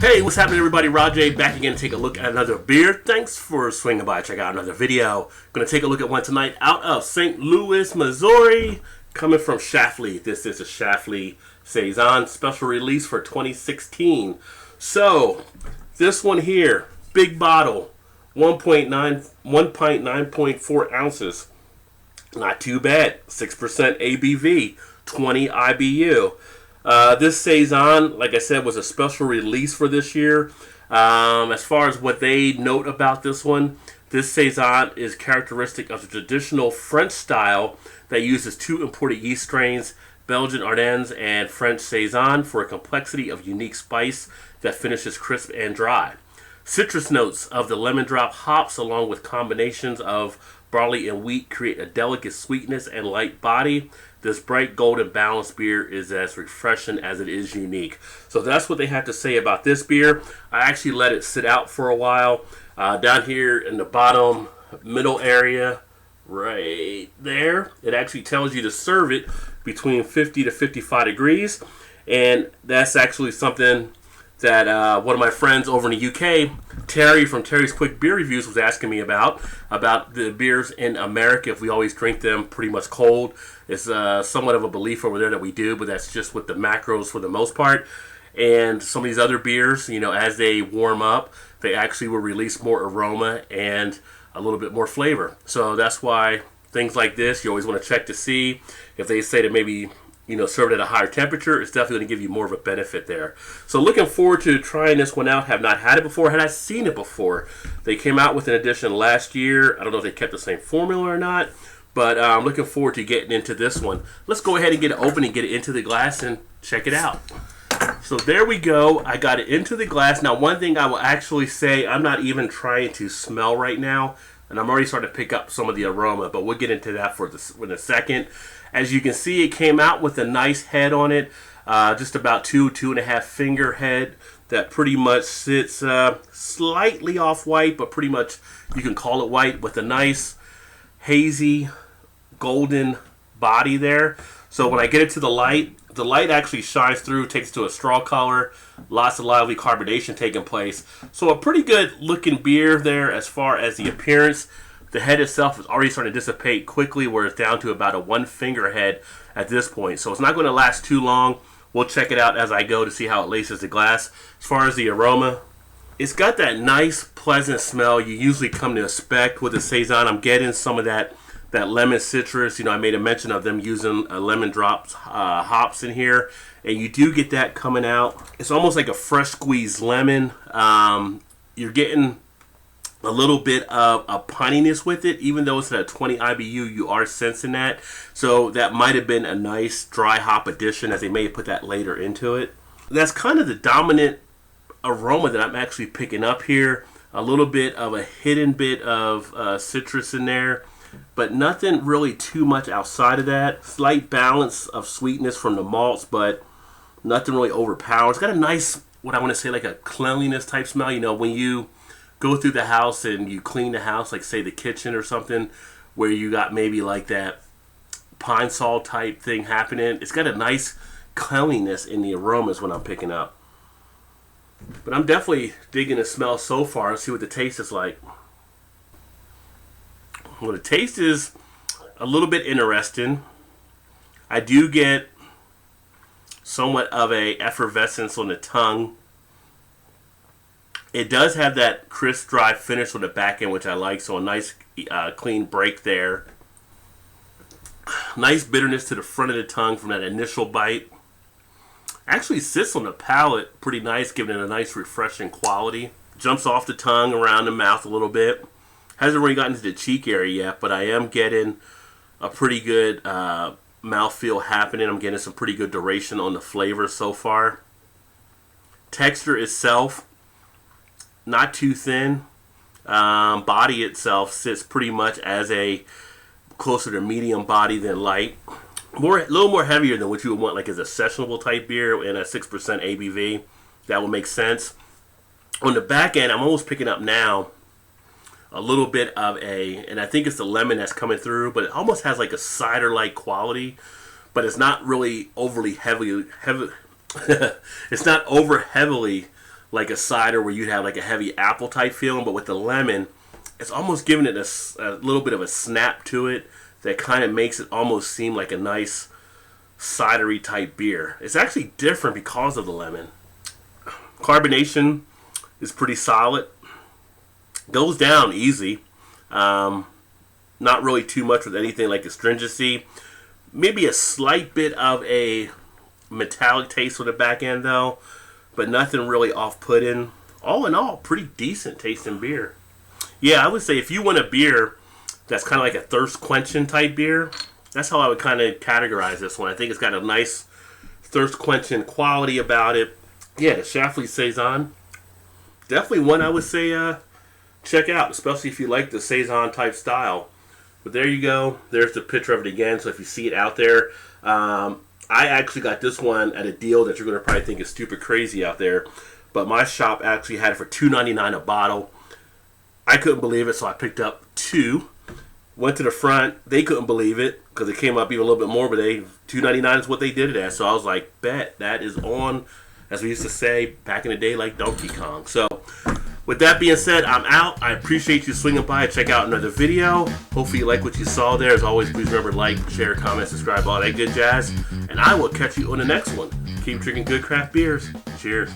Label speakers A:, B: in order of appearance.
A: Hey, what's happening, everybody? Rod J back again to take a look at another beer. Thanks for swinging by. Check out another video. Going to take a look at one tonight out of St. Louis, Missouri, coming from Schlafly. This is a Schlafly Saison special release for 2016. So, this one here, big bottle, 9.4 ounces. Not too bad. 6% ABV, 20 IBU. This Saison, like I said, was a special release for this year. As far as what they note about this one, this Saison is characteristic of the traditional French style that uses two imported yeast strains, Belgian Ardennes and French Saison, for a complexity of unique spice that finishes crisp and dry. Citrus notes of the lemon drop hops, along with combinations of barley and wheat, create a delicate sweetness and light body. This bright golden balanced beer is as refreshing as it is unique. So that's what they have to say about this beer. I actually let it sit out for a while. Down here in the bottom middle area, right there, it actually tells you to serve it between 50 to 55 degrees. And that's actually something that one of my friends over in the UK, Terry from Terry's Quick Beer Reviews, was asking me about the beers in America, if we always drink them pretty much cold. It's somewhat of a belief over there that we do, but that's just with the macros for the most part. And some of these other beers, you know, as they warm up, they actually will release more aroma and a little bit more flavor. So that's why things like this, you always want to check to see if they say to maybe, you know, serve it at a higher temperature. It's definitely going to give you more of a benefit there. So looking forward to trying this one out. Have not had it before. Had I seen it before? They came out with an edition last year. I don't know if they kept the same formula or not, but I'm looking forward to getting into this one. Let's go ahead and get it open and get it into the glass and check it out. So there we go. I got it into the glass. Now, one thing I will actually say, I'm not even trying to smell right now, and I'm already starting to pick up some of the aroma, but we'll get into that in a second. As you can see, it came out with a nice head on it, just about 2.5 finger head that pretty much sits slightly off white, but pretty much you can call it white, with a nice hazy golden body there. So when I get it to the light actually shines through, takes to a straw color, lots of lively carbonation taking place. So a pretty good looking beer there as far as the appearance. The head itself is already starting to dissipate quickly, where it's down to about a 1 finger head at this point. So it's not going to last too long. We'll check it out as I go to see how it laces the glass. As far as the aroma, it's got that nice, pleasant smell you usually come to expect with the Saison. I'm getting some of that lemon citrus. You know, I made a mention of them using lemon drops hops in here, and you do get that coming out. It's almost like a fresh squeezed lemon. You're getting a little bit of a punniness with it, even though it's at a 20 IBU, you are sensing that. So that might have been a nice dry hop addition, as they may have put that later into it. That's kind of the dominant aroma that I'm actually picking up here. A little bit of a hidden bit of citrus in there, but nothing really too much outside of that. Slight balance of sweetness from the malts, but nothing really overpowering. It's got a nice, what I want to say, like a cleanliness type smell. You know, when you go through the house and you clean the house, like say the kitchen or something, where you got maybe like that pine sol type thing happening. It's got a nice cleanliness in the aromas when I'm picking up. But I'm definitely digging the smell so far. Let's see what the taste is like. Well, the taste is a little bit interesting. I do get somewhat of a effervescence on the tongue. It does have that crisp, dry finish on the back end, which I like, so a nice, clean break there. Nice bitterness to the front of the tongue from that initial bite. Actually sits on the palate pretty nice, giving it a nice, refreshing quality. Jumps off the tongue, around the mouth a little bit. Hasn't really gotten to the cheek area yet, but I am getting a pretty good mouthfeel happening. I'm getting some pretty good duration on the flavor so far. Texture itself, not too thin. Body itself sits pretty much as a closer to medium body than light. A little more heavier than what you would want, like as a sessionable type beer and a 6% ABV. That would make sense. On the back end, I'm almost picking up now a little bit of and I think it's the lemon that's coming through, but it almost has like a cider-like quality, but it's not really overly heavy. It's not over heavily like a cider where you'd have like a heavy apple type feeling, but with the lemon, it's almost giving it a little bit of a snap to it that kind of makes it almost seem like a nice cidery type beer. It's actually different because of the lemon. Carbonation is pretty solid. Goes down easy. Not really too much with anything like astringency. Maybe a slight bit of a metallic taste with the back end though, but nothing really off-putting. All in all, pretty decent tasting beer. Yeah, I would say if you want a beer that's kind of like a thirst-quenching type beer, that's how I would kind of categorize this one. I think it's got a nice thirst-quenching quality about it. Yeah, the Schlafly Saison, definitely one I would say check out, especially if you like the Saison type style. But there you go. There's the picture of it again, so if you see it out there. I actually got this one at a deal that you're going to probably think is stupid crazy out there. But my shop actually had it for $2.99 a bottle. I couldn't believe it, so I picked up 2. Went to the front. They couldn't believe it because it came up even a little bit more, but $2.99 is what they did it at. So I was like, bet, that is on, as we used to say back in the day, like Donkey Kong. So with that being said, I'm out. I appreciate you swinging by and check out another video. Hopefully you like what you saw there. As always, please remember to like, share, comment, subscribe, all that good jazz. And I will catch you on the next one. Keep drinking good craft beers. Cheers.